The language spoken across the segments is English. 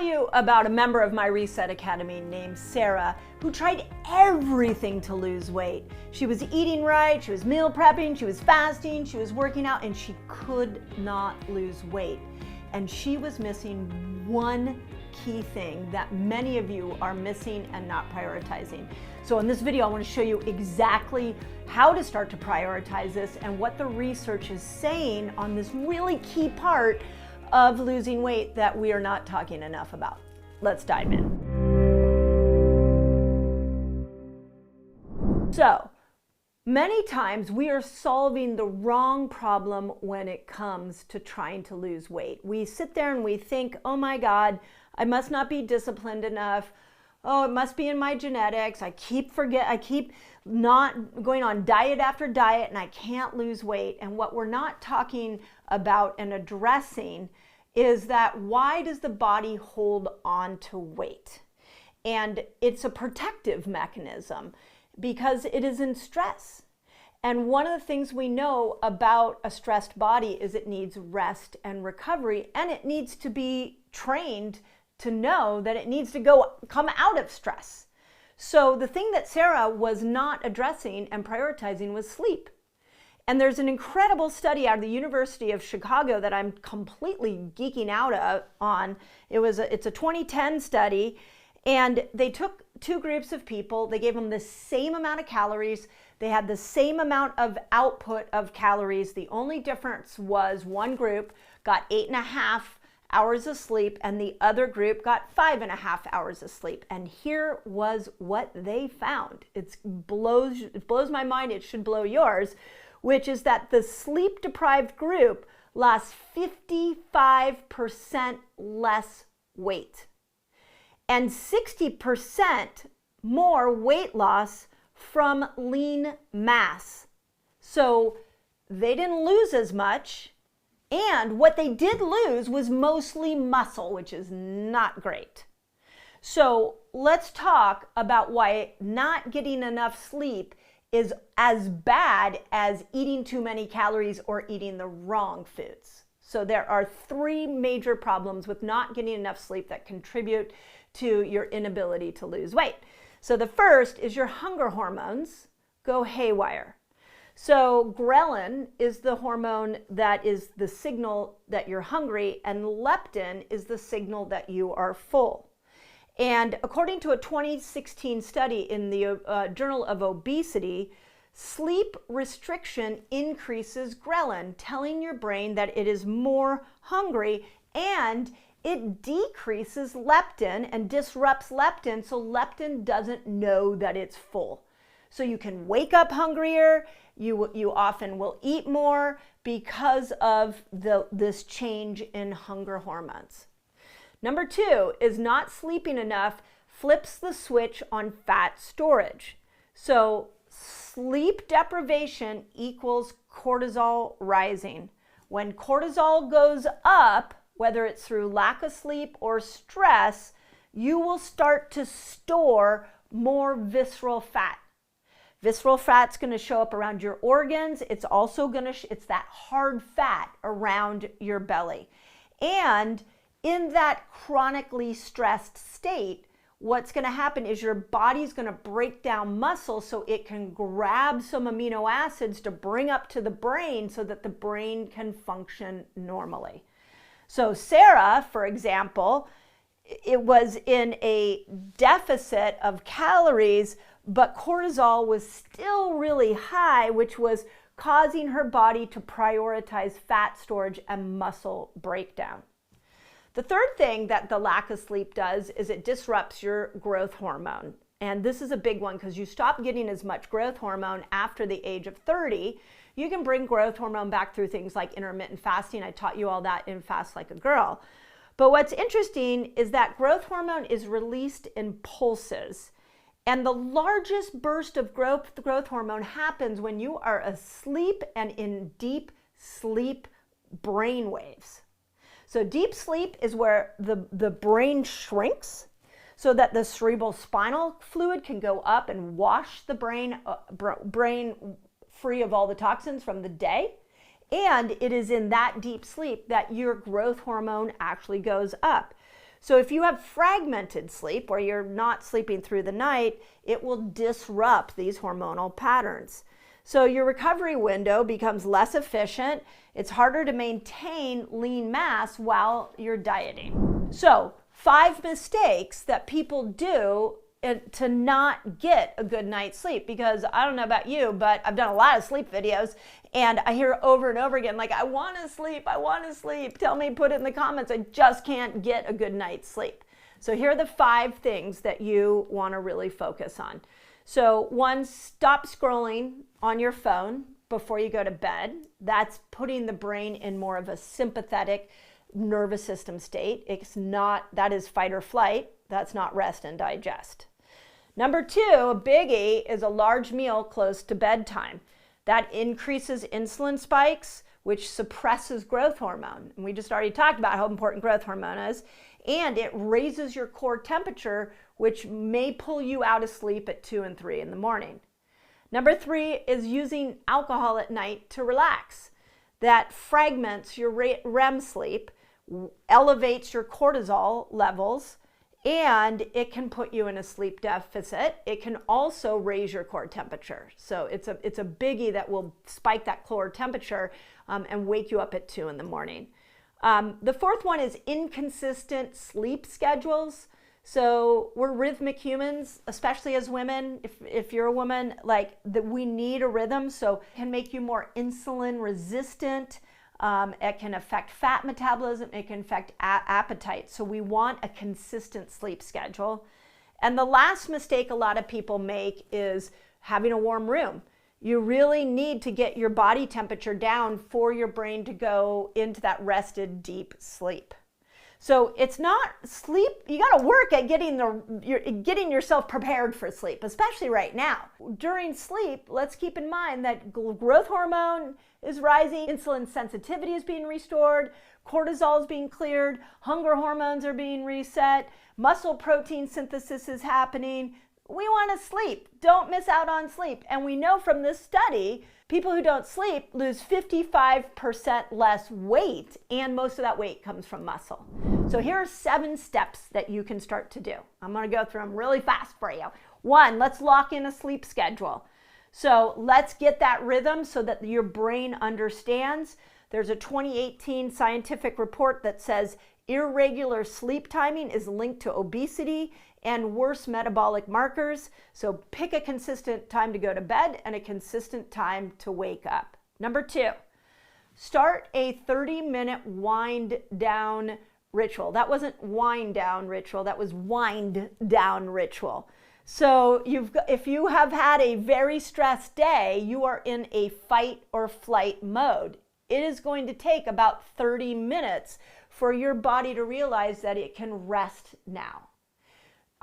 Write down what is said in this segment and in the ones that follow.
you about a member of my Reset Academy named Sarah who tried everything to lose weight. She was eating right, she was meal prepping, she was fasting, she was working out, and she could not lose weight. And she was missing one key thing that many of you are missing and not prioritizing. So in this video, I want to show you exactly how to start to prioritize this and what the research is saying on this really key part of losing weight that we are not talking enough about. Let's dive in. So, many times we are solving the wrong problem when it comes to trying to lose weight. We sit there and we think, oh my God, I must not be disciplined enough. Oh, it must be in my genetics. I keep not going on diet after diet and I can't lose weight. And what we're not talking about and addressing is that why does the body hold on to weight? And it's a protective mechanism because it is in stress. And one of the things we know about a stressed body is it needs rest and recovery, and it needs to be trained to know that it needs to come out of stress. So the thing that Sarah was not addressing and prioritizing was sleep. And there's an incredible study out of the University of Chicago that I'm completely geeking out on. It's a 2010 study, and they took two groups of people. They gave them the same amount of calories. They had the same amount of output of calories. The only difference was one group got 8.5 hours of sleep and the other group got 5.5 hours of sleep. And here was what they found. It blows my mind. It should blow yours, which is that the sleep-deprived group lost 55% less weight and 60% more weight loss from lean mass. So they didn't lose as much, and what they did lose was mostly muscle, which is not great. So let's talk about why not getting enough sleep is as bad as eating too many calories or eating the wrong foods. So there are three major problems with not getting enough sleep that contribute to your inability to lose weight. So the first is your hunger hormones go haywire. So ghrelin is the hormone that is the signal that you're hungry, and leptin is the signal that you are full. And according to a 2016 study in the Journal of Obesity, sleep restriction increases ghrelin, telling your brain that it is more hungry, and it decreases leptin and disrupts leptin, so leptin doesn't know that it's full. So you can wake up hungrier, you often will eat more because of this change in hunger hormones. Number two is not sleeping enough flips the switch on fat storage. So sleep deprivation equals cortisol rising. When cortisol goes up, whether it's through lack of sleep or stress, you will start to store more visceral fat. Visceral fat's going to show up around your organs. It's also it's that hard fat around your belly. And in that chronically stressed state, what's going to happen is your body's going to break down muscle so it can grab some amino acids to bring up to the brain so that the brain can function normally. So Sarah, for example, it was in a deficit of calories, but cortisol was still really high, which was causing her body to prioritize fat storage and muscle breakdown. The third thing that the lack of sleep does is it disrupts your growth hormone. And this is a big one because you stop getting as much growth hormone after the age of 30. You can bring growth hormone back through things like intermittent fasting. I taught you all that in Fast Like a Girl. But what's interesting is that growth hormone is released in pulses. And the largest burst of growth hormone happens when you are asleep and in deep sleep brain waves. So deep sleep is where the brain shrinks so that the cerebral spinal fluid can go up and wash the brain free of all the toxins from the day. And it is in that deep sleep that your growth hormone actually goes up. So if you have fragmented sleep, where you're not sleeping through the night, it will disrupt these hormonal patterns. So your recovery window becomes less efficient. It's harder to maintain lean mass while you're dieting. So 5 mistakes that people do to not get a good night's sleep, because I don't know about you, but I've done a lot of sleep videos and I hear over and over again, like, I want to sleep, tell me, put it in the comments, I just can't get a good night's sleep. So here are the 5 things that you want to really focus on. So 1, stop scrolling on your phone before you go to bed. That's putting the brain in more of a sympathetic nervous system state. That is fight or flight. That's not rest and digest. Number 2, a biggie, is a large meal close to bedtime. That increases insulin spikes, which suppresses growth hormone. And we just already talked about how important growth hormone is. And it raises your core temperature, which may pull you out of sleep at 2 and 3 in the morning. Number 3 is using alcohol at night to relax. That fragments your REM sleep, elevates your cortisol levels, and it can put you in a sleep deficit. It can also raise your core temperature. So it's a biggie that will spike that core temperature and wake you up at 2 in the morning. The 4th one is inconsistent sleep schedules. So we're rhythmic humans, especially as women. If you're a woman, we need a rhythm. So it can make you more insulin resistant. It can affect fat metabolism. It can affect appetite. So we want a consistent sleep schedule. And the last mistake a lot of people make is having a warm room. You really need to get your body temperature down for your brain to go into that rested, deep sleep. So it's not sleep. You got to work at getting yourself prepared for sleep, especially right now. During sleep, let's keep in mind that growth hormone is rising, insulin sensitivity is being restored, cortisol is being cleared, hunger hormones are being reset, muscle protein synthesis is happening. We want to sleep. Don't miss out on sleep. And we know from this study, people who don't sleep lose 55% less weight, and most of that weight comes from muscle. So here are 7 steps that you can start to do. I'm going to go through them really fast for you. 1, let's lock in a sleep schedule. So let's get that rhythm so that your brain understands. There's a 2018 scientific report that says irregular sleep timing is linked to obesity and worse metabolic markers. So pick a consistent time to go to bed and a consistent time to wake up. Number 2, start a 30-minute wind down ritual. That wasn't wind down ritual, that was wind down ritual. So if you have had a very stressed day, you are in a fight or flight mode. It is going to take about 30 minutes for your body to realize that it can rest now.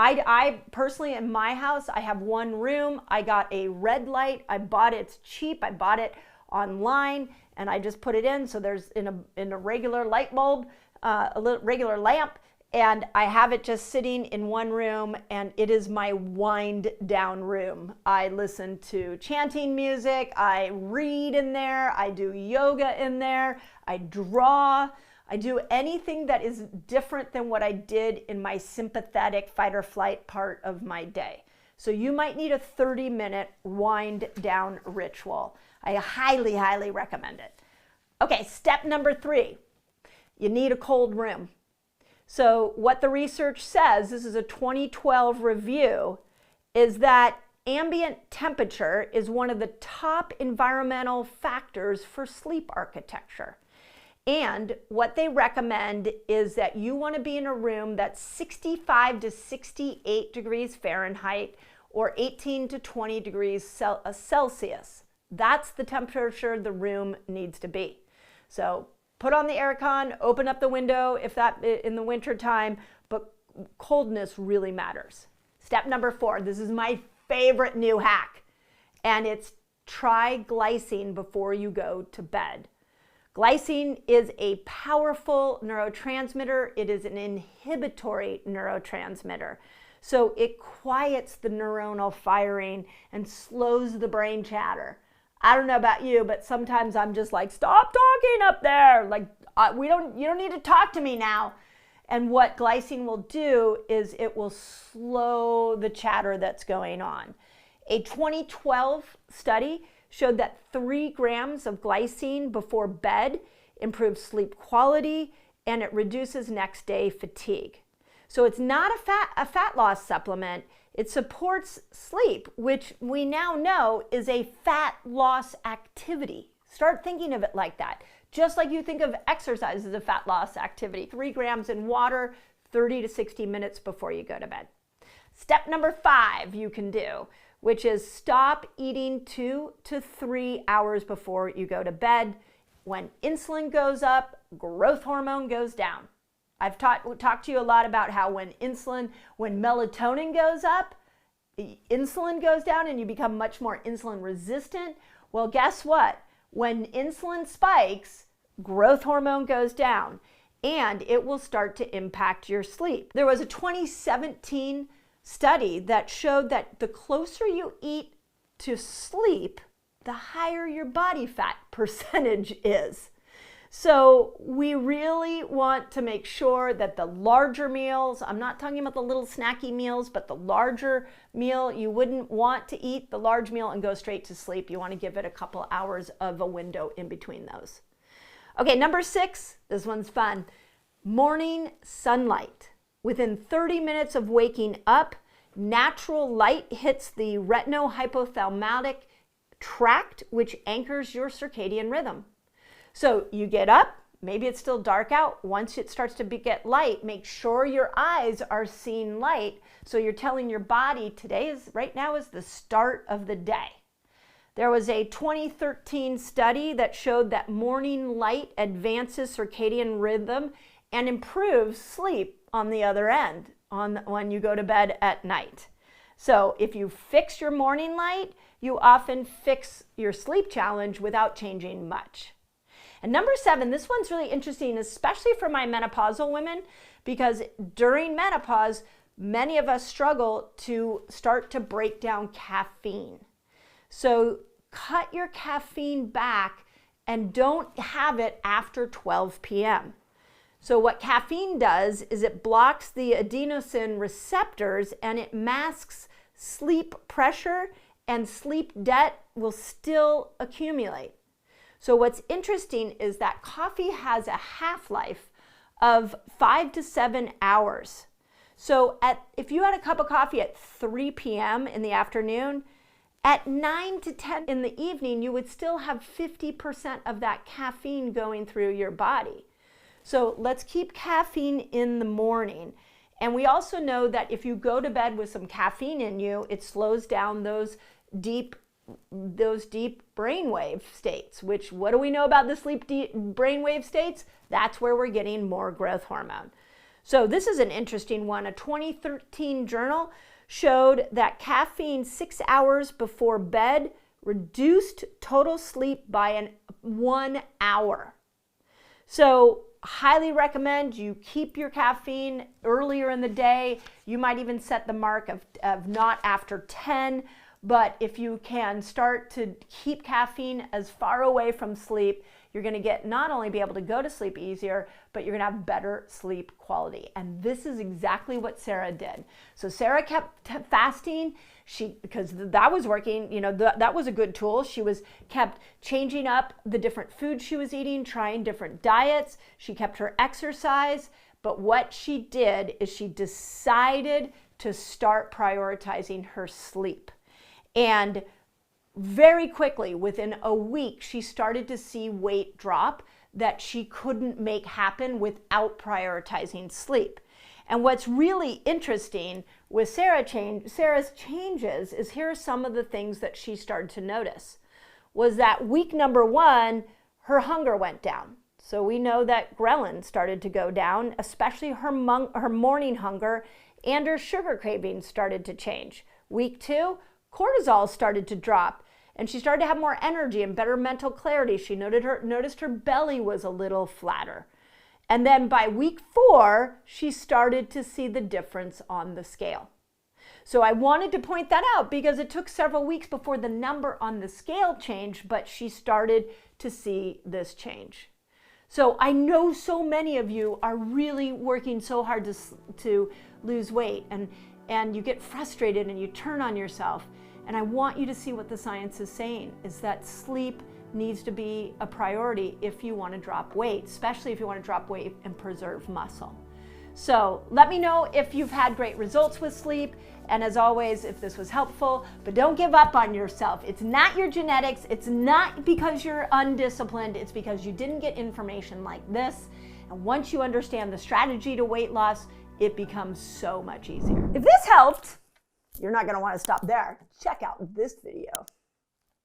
I personally, in my house, I have 1 room. I got a red light. I bought it. It's cheap. I bought it online, and I just put it in. So there's in a regular light bulb, regular lamp, and I have it just sitting in 1 room, and it is my wind down room. I listen to chanting music. I read in there. I do yoga in there. I draw. I do anything that is different than what I did in my sympathetic fight or flight part of my day. So you might need a 30-minute wind down ritual. I highly, highly recommend it. Okay, step number 3, you need a cold room. So what the research says, this is a 2012 review, is that ambient temperature is one of the top environmental factors for sleep architecture. And what they recommend is that you want to be in a room that's 65 to 68 degrees Fahrenheit or 18 to 20 degrees Celsius. That's the temperature the room needs to be. So put on the aircon, open up the window if that in the winter time, but coldness really matters. Step number 4, this is my favorite new hack, and it's try glycine before you go to bed. Glycine is a powerful neurotransmitter. It is an inhibitory neurotransmitter. So it quiets the neuronal firing and slows the brain chatter. I don't know about you, but sometimes I'm just like, stop talking up there. Like, you don't need to talk to me now. And what glycine will do is it will slow the chatter that's going on. A 2012 study showed that 3 grams of glycine before bed improves sleep quality and it reduces next day fatigue. So it's not a fat loss supplement. It supports sleep, which we now know is a fat loss activity. Start thinking of it like that. Just like you think of exercise as a fat loss activity. 3 grams in water, 30 to 60 minutes before you go to bed. Step number 5 you can do, which is stop eating 2 to 3 hours before you go to bed. When insulin goes up, growth hormone goes down. I've talked to you a lot about how when melatonin goes up, insulin goes down and you become much more insulin resistant. Well, guess what? When insulin spikes, growth hormone goes down and it will start to impact your sleep. There was a 2017 study that showed that the closer you eat to sleep, the higher your body fat percentage is. So we really want to make sure that the larger meals, I'm not talking about the little snacky meals, but the larger meal, you wouldn't want to eat the large meal and go straight to sleep. You want to give it a couple hours of a window in between those. Okay, number 6, this one's fun. Morning sunlight. Within 30 minutes of waking up, natural light hits the retinohypothalamic tract, which anchors your circadian rhythm. So you get up, maybe it's still dark out. Once it starts to get light, make sure your eyes are seeing light. So you're telling your body right now is the start of the day. There was a 2013 study that showed that morning light advances circadian rhythm and improves sleep on the other end when you go to bed at night. So if you fix your morning light, you often fix your sleep challenge without changing much. And number 7, this one's really interesting, especially for my menopausal women, because during menopause, many of us struggle to start to break down caffeine. So cut your caffeine back and don't have it after 12 p.m. So what caffeine does is it blocks the adenosine receptors and it masks sleep pressure, and sleep debt will still accumulate. So what's interesting is that coffee has a half-life of 5 to 7 hours. So if you had a cup of coffee at 3 p.m. in the afternoon, at 9 to 10 in the evening, you would still have 50% of that caffeine going through your body. So let's keep caffeine in the morning. And we also know that if you go to bed with some caffeine in you, it slows down those deep brainwave states, which what do we know about the sleep brainwave states? That's where we're getting more growth hormone. So this is an interesting one. A 2013 journal showed that caffeine 6 hours before bed reduced total sleep by 1 hour. So highly recommend you keep your caffeine earlier in the day. You might even set the mark of not after 10. But if you can start to keep caffeine as far away from sleep, you're going to not only be able to go to sleep easier, but you're going to have better sleep quality. And this is exactly what Sarah did. So Sarah kept fasting. Because that was working, that was a good tool. She kept changing up the different foods she was eating, trying different diets. She kept her exercise. But what she did is she decided to start prioritizing her sleep. And very quickly, within a week, she started to see weight drop that she couldn't make happen without prioritizing sleep. And what's really interesting with Sarah's changes is here are some of the things that she started to notice. Was that week number 1, her hunger went down. So we know that ghrelin started to go down, especially her morning hunger, and her sugar cravings started to change. Week 2, cortisol started to drop, and she started to have more energy and better mental clarity. She noticed her belly was a little flatter. And then by week 4, she started to see the difference on the scale. So I wanted to point that out because it took several weeks before the number on the scale changed, but she started to see this change. So I know so many of you are really working so hard to lose weight, and you get frustrated and you turn on yourself. And I want you to see what the science is saying, is that sleep needs to be a priority if you want to drop weight, especially if you want to drop weight and preserve muscle. So let me know if you've had great results with sleep, and as always, if this was helpful, but don't give up on yourself. It's not your genetics, it's not because you're undisciplined, it's because you didn't get information like this. And once you understand the strategy to weight loss, it becomes so much easier. If this helped, you're not going to want to stop there. Check out this video.